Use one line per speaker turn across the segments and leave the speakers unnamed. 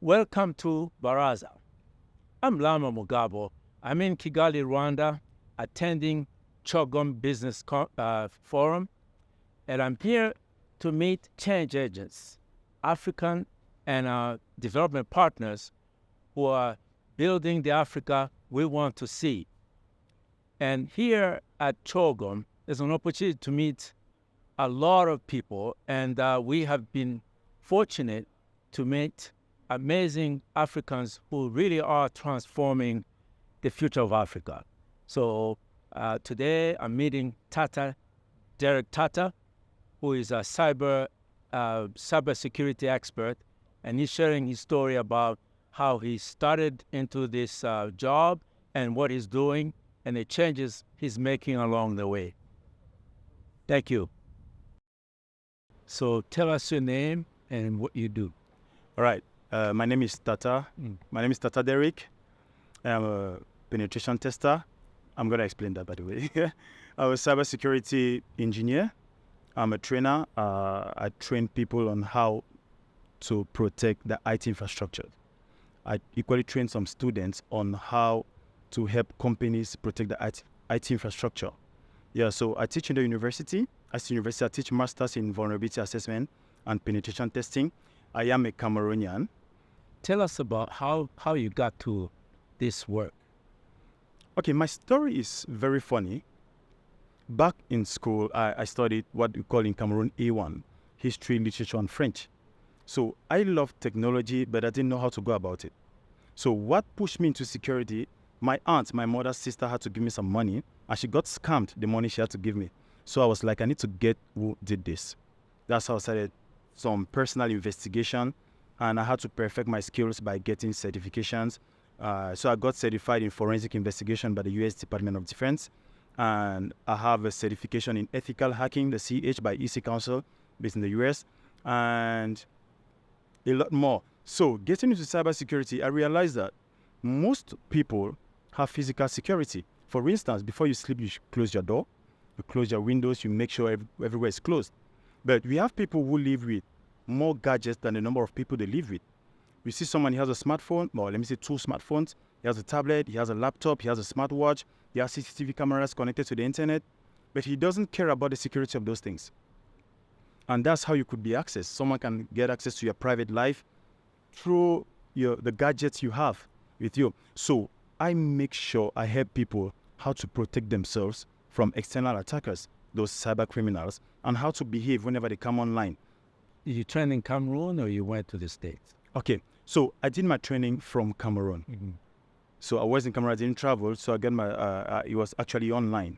Welcome to Baraza. I'm Lama Mugabo. I'm in Kigali, Rwanda, attending Chogom Business Forum, and I'm here to meet change agents, African and development partners who are building the Africa we want to see. And here at Chogom, there's an opportunity to meet a lot of people, and we have been fortunate to meet amazing Africans who really are transforming the future of Africa. So today I'm meeting Dereke Tata, who is a cybersecurity expert, and he's sharing his story about how he started into this job and what he's doing and the changes he's making along the way. Thank you. So tell us your name and what you do.
All right. My name is Tata. My name is Tata Dereke. I'm a penetration tester. I'm going to explain that, by the way. I'm a cybersecurity engineer. I'm a trainer. I train people on how to protect the IT infrastructure. I equally train some students on how to help companies protect the IT infrastructure. Yeah, so I teach in the university. At the university, I teach masters in vulnerability assessment and penetration testing. I am a Cameroonian.
Tell us about how you got to this work.
Okay, my story is very funny. Back in school, I studied what we call in Cameroon A1, history, literature, and French. So I love technology, but I didn't know how to go about it. So what pushed me into security, my aunt, my mother's sister, had to give me some money, and she got scammed the money she had to give me. So I was like, I need to get who did this. That's how I started some personal investigation, and I had to perfect my skills by getting certifications. So I got certified in forensic investigation by the U.S. Department of Defense, and I have a certification in ethical hacking, the CH by EC Council, based in the U.S., and a lot more. So getting into cybersecurity, I realized that most people have physical security. For instance, before you sleep, you close your door, you close your windows, you make sure everywhere is closed. But we have people who live with more gadgets than the number of people they live with. We see someone, he has a smartphone, or let me say 2 smartphones. He has a tablet, he has a laptop, he has a smartwatch, he has CCTV cameras connected to the internet, but he doesn't care about the security of those things. And that's how you could be accessed. Someone can get access to your private life through the gadgets you have with you. So I make sure I help people how to protect themselves from external attackers, those cyber criminals, and how to behave whenever they come online.
Did you train in Cameroon or you went to the States?
Okay, so I did my training from Cameroon.
Mm-hmm.
So I was in Cameroon, I didn't travel, so I got my, it was actually online.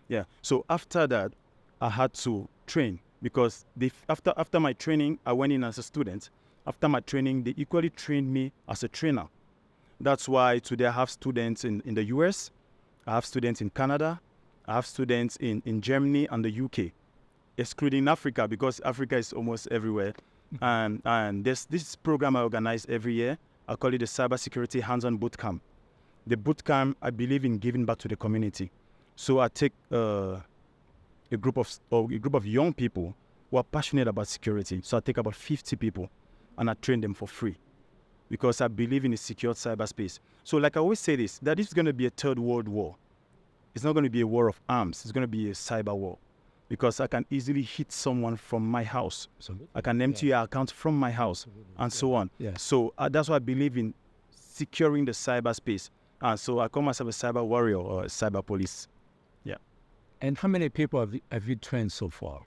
Yeah, so after that, I had to train because after my training, I went in as a student. After my training, they equally trained me as a trainer. That's why today I have students in the US, I have students in Canada, I have students in Germany and the UK, excluding Africa because Africa is almost everywhere. And there's this program I organize every year. I call it the Cybersecurity Hands-on Bootcamp. The bootcamp, I believe in giving back to the community. So I take a group of young people who are passionate about security. So I take about 50 people and I train them for free because I believe in a secure cyberspace. So like I always say this, that this is going to be a third world war. It's not going to be a war of arms. It's going to be a cyber war because I can easily hit someone from my house. Absolutely. I can empty your account from my house. Absolutely. And so on. Yeah. So that's why I believe in securing the cyberspace. And so I call myself a cyber warrior or a cyber police. Yeah.
And how many people have you trained so far?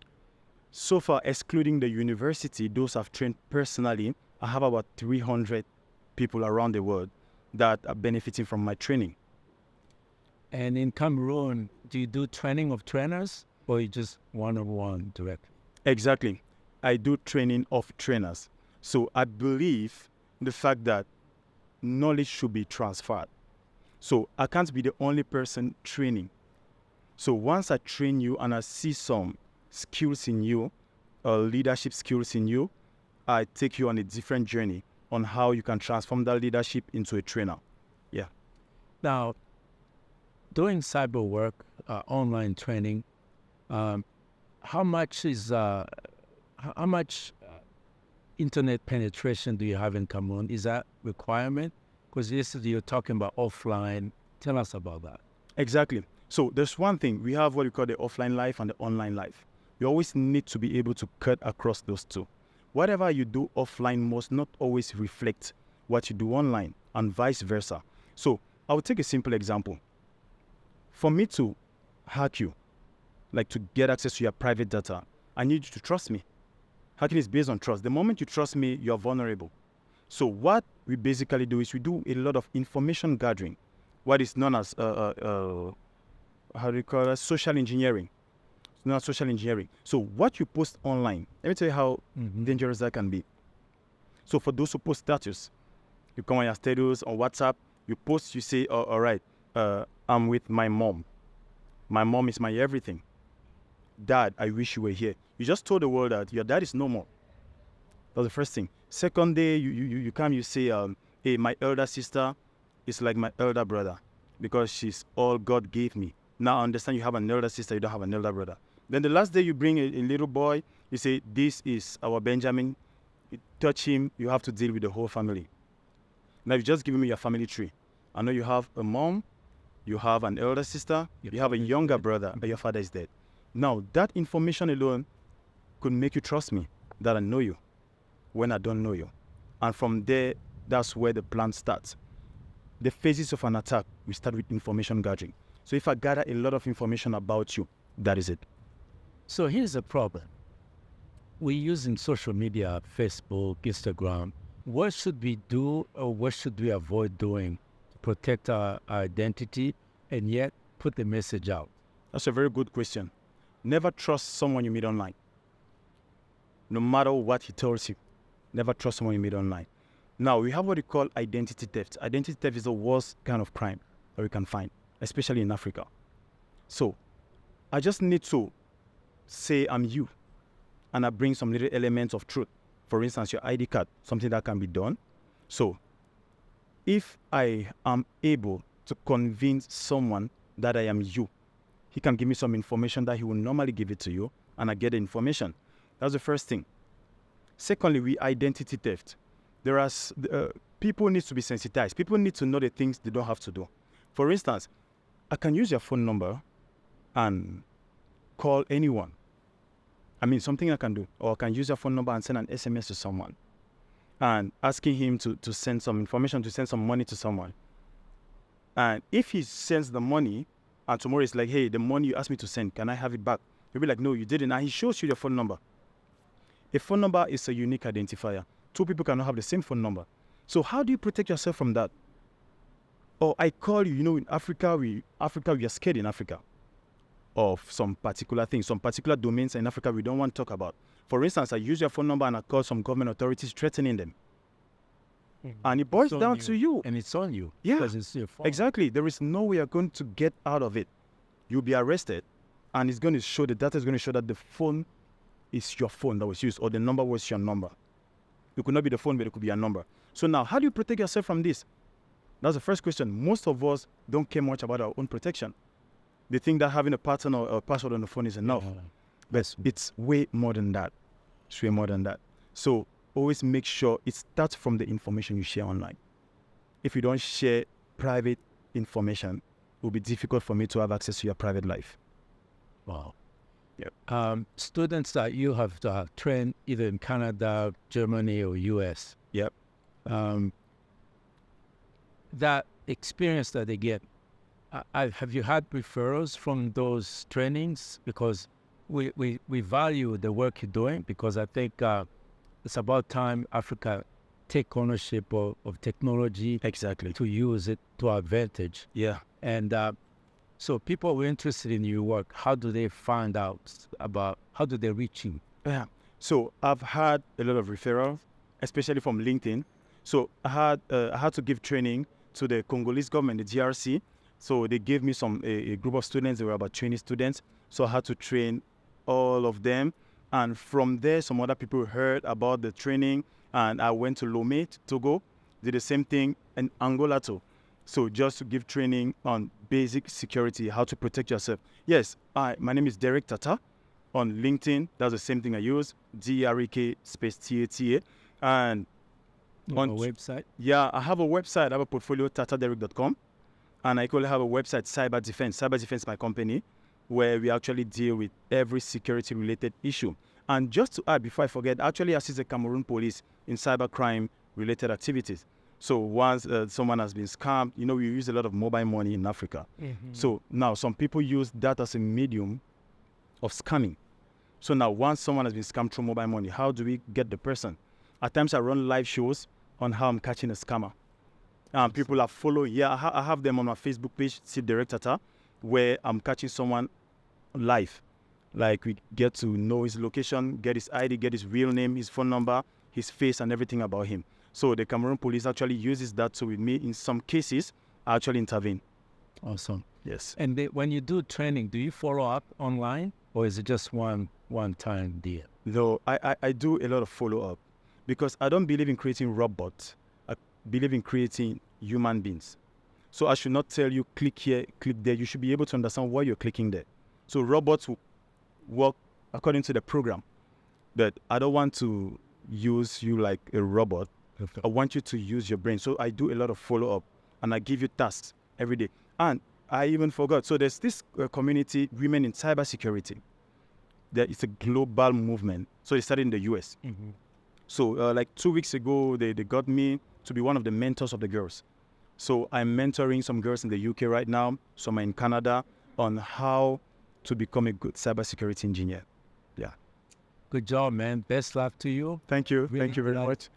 So far, excluding the university, those I've trained personally, I have about 300 people around the world that are benefiting from my training.
And in Cameroon, do you do training of trainers or you just one-on-one direct?
Exactly. I do training of trainers. So I believe in the fact that knowledge should be transferred. So I can't be the only person training. So once I train you and I see some skills in you, leadership skills in you, I take you on a different journey on how you can transform that leadership into a trainer. Yeah.
Now, doing cyber work, online training, how much internet penetration do you have in Cameroon? Is that requirement? Because yesterday you're talking about offline. Tell us about that.
Exactly. So there's one thing. We have what we call the offline life and the online life. You always need to be able to cut across those two. Whatever you do offline must not always reflect what you do online, and vice versa. So I will take a simple example. For me to hack you, like to get access to your private data, I need you to trust me. Hacking is based on trust. The moment you trust me, you're vulnerable. So what we basically do is we do a lot of information gathering, what is known as how do you call it? Social engineering. It's not social engineering. So what you post online, let me tell you how dangerous that can be. So for those who post status, you come on your status on WhatsApp, you post, you say, oh, all right, I'm with my mom. My mom is my everything. Dad, I wish you were here. You just told the world that your dad is no more. That's the first thing. Second day, you come, you say, hey, my elder sister is like my elder brother because she's all God gave me. Now I understand you have an elder sister, you don't have an elder brother. Then the last day you bring a little boy, you say, this is our Benjamin. You touch him, you have to deal with the whole family. Now you just give me your family tree. I know you have a mom, you have an elder sister, you have a younger brother, but your father is dead. Now that information alone could make you trust me that I know you when I don't know you. And from there, that's where the plan starts. The phases of an attack, we start with information gathering. So if I gather a lot of information about you, that is it.
So here's the problem. We're using social media, Facebook, Instagram. What should we do or what should we avoid doing to protect our identity and yet put the message out?
That's a very good question. Never trust someone you meet online. No matter what he tells you, never trust someone you meet online. Now, we have what we call identity theft. Identity theft is the worst kind of crime that we can find, especially in Africa. So, I just need to say I'm you, and I bring some little elements of truth. For instance, your ID card, something that can be done. So, if I am able to convince someone that I am you, he can give me some information that he will normally give it to you, and I get the information. That's the first thing. Secondly, we identity theft. People need to be sensitized. People need to know the things they don't have to do. For instance, I can use your phone number and call anyone. I mean, something I can do. Or I can use your phone number and send an SMS to someone and asking him to send some information, to send some money to someone. And if he sends the money and tomorrow it's like, hey, the money you asked me to send, can I have it back? You'll be like, no, you didn't. And he shows you the phone number. A phone number is a unique identifier. Two people cannot have the same phone number. So how do you protect yourself from that? Or I call you, in Africa, we are scared in Africa of some particular things, some particular domains in Africa we don't want to talk about. For instance, I use your phone number and I call some government authorities threatening them. And it boils down to you.
And it's on you.
Yeah,
because it's your phone.
Exactly. There is no way you're going to get out of it. You'll be arrested, and it's going to show, the data is going to show that the phone is your phone that was used, or the number was your number. It could not be the phone, but it could be a number. So now, how do you protect yourself from this? That's the first question. Most of us don't care much about our own protection. They think that having a pattern or a password on the phone is enough. Yeah. But it's way more than that. It's way more than that. So always make sure it starts from the information you share online. If you don't share private information, it will be difficult for me to have access to your private life.
Wow.
Yep.
Students that you have trained either in Canada, Germany, or US.
Yep.
That experience that they get, have you had referrals from those trainings? Because we value the work you're doing, because I think it's about time Africa take ownership of technology.
Exactly.
To use it to our advantage.
Yeah.
And so people who are interested in your work, how do they find out about, how do they reach you?
Yeah. So I've had a lot of referrals, especially from LinkedIn. So I had to give training to the Congolese government, the DRC. So they gave me a group of students. They were about 20 students. So I had to train all of them. And from there, some other people heard about the training. And I went to Lomé, Togo, did the same thing in Angola too. So just to give training on basic security, how to protect yourself. Yes, my name is Dereke Tata. On LinkedIn, that's the same thing I use, Dereke space Tata. And
On a website?
Yeah, I have a website. I have a portfolio, tatadereke.com. And I actually have a website, Cyber Defense. Cyber Defense, my company, where we actually deal with every security-related issue. And just to add, before I forget, I actually assist the Cameroon police in cybercrime-related activities. So once someone has been scammed, you know, we use a lot of mobile money in Africa. So now some people use that as a medium of scamming. So now once someone has been scammed through mobile money, how do we get the person? At times I run live shows on how I'm catching a scammer. People are following. Yeah, I have them on my Facebook page, Dereke Tata, where I'm catching someone live. Like we get to know his location, get his ID, get his real name, his phone number, his face, and everything about him. So the Cameroon police actually uses that. So with me, in some cases, I actually intervene.
Awesome.
Yes.
And when you do training, do you follow up online, or is it just one-time deal?
Though I do a lot of follow-up, because I don't believe in creating robots. I believe in creating human beings. So I should not tell you, click here, click there. You should be able to understand why you're clicking there. So robots will work according to the program. But I don't want to use you like a robot.
Okay.
I want you to use your brain. So I do a lot of follow-up, and I give you tasks every day. And I even forgot. So there's this community, Women in Cybersecurity. It's a global movement. So it started in the US. So like 2 weeks ago, they got me to be one of the mentors of the girls. So I'm mentoring some girls in the UK right now, some are in Canada, on how to become a good cybersecurity engineer. Yeah.
Good job, man. Best luck to you.
Thank you.
Really
Thank you very
glad-
much.